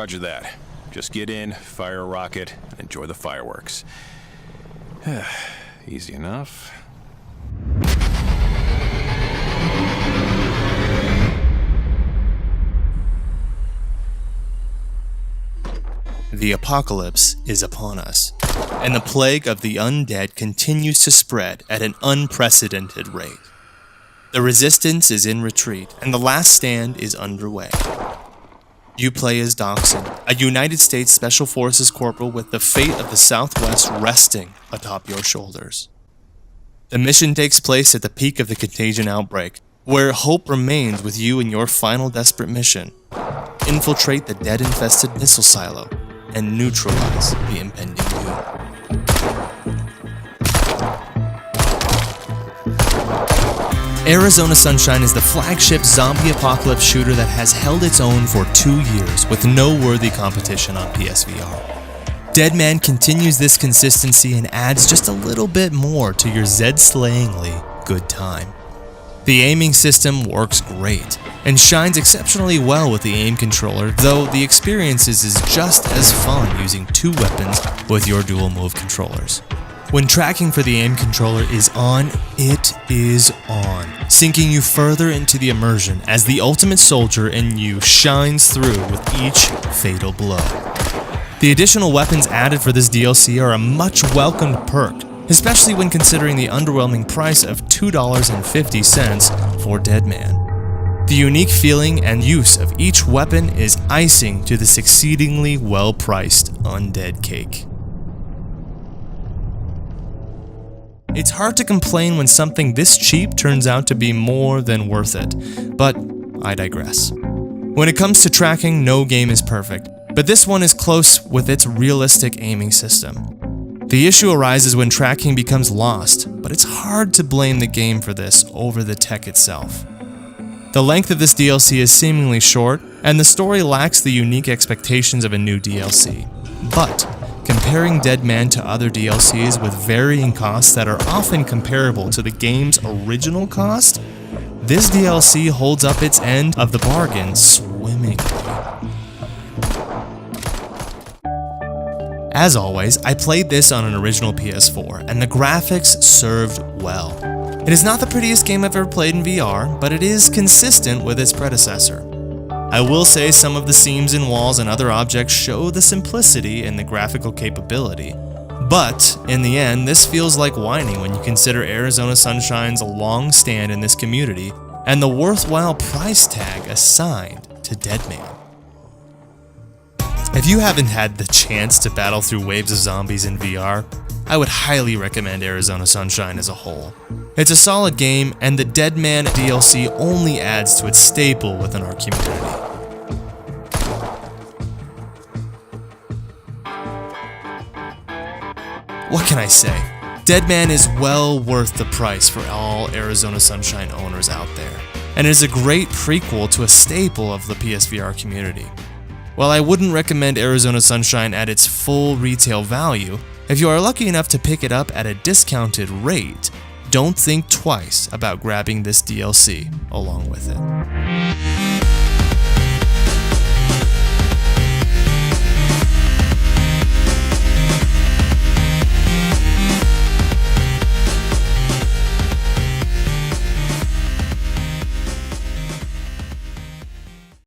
Roger that. Just get in, fire a rocket, and enjoy the fireworks. Easy enough. The apocalypse is upon us, and the plague of the undead continues to spread at an unprecedented rate. The resistance is in retreat, and the last stand is underway. You play as Dachshund, a United States Special Forces corporal with the fate of the Southwest resting atop your shoulders. The mission takes place at the peak of the contagion outbreak, where hope remains with you in your final desperate mission: infiltrate the dead-infested missile silo and neutralize the impending doom. Arizona Sunshine is the flagship zombie apocalypse shooter that has held its own for 2 years with no worthy competition on PSVR. Deadman continues this consistency and adds just a little bit more to your Zed-slayingly good time. The aiming system works great, and shines exceptionally well with the aim controller, though the experience is just as fun using 2 weapons with your dual move controllers. When tracking for the aim controller is on, it is on, sinking you further into the immersion as the ultimate soldier in you shines through with each fatal blow. The additional weapons added for this DLC are a much welcomed perk, especially when considering the underwhelming price of $2.50 for Deadman. The unique feeling and use of each weapon is icing to this exceedingly well-priced undead cake. It's hard to complain when something this cheap turns out to be more than worth it, but I digress. When it comes to tracking, no game is perfect, but this one is close with its realistic aiming system. The issue arises when tracking becomes lost, but it's hard to blame the game for this over the tech itself. The length of this DLC is seemingly short, and the story lacks the unique expectations of a new DLC. But comparing Deadman to other DLCs with varying costs that are often comparable to the game's original cost, this DLC holds up its end of the bargain swimmingly. As always, I played this on an original PS4, and the graphics served well. It is not the prettiest game I've ever played in VR, but it is consistent with its predecessor. I will say some of the seams in walls and other objects show the simplicity in the graphical capability, but in the end, this feels like whining when you consider Arizona Sunshine's long stand in this community and the worthwhile price tag assigned to Deadman. If you haven't had the chance to battle through waves of zombies in VR, I would highly recommend Arizona Sunshine as a whole. It's a solid game, and the Deadman DLC only adds to its staple within our community. What can I say? Deadman is well worth the price for all Arizona Sunshine owners out there, and it is a great prequel to a staple of the PSVR community. While I wouldn't recommend Arizona Sunshine at its full retail value, if you are lucky enough to pick it up at a discounted rate, don't think twice about grabbing this DLC along with it.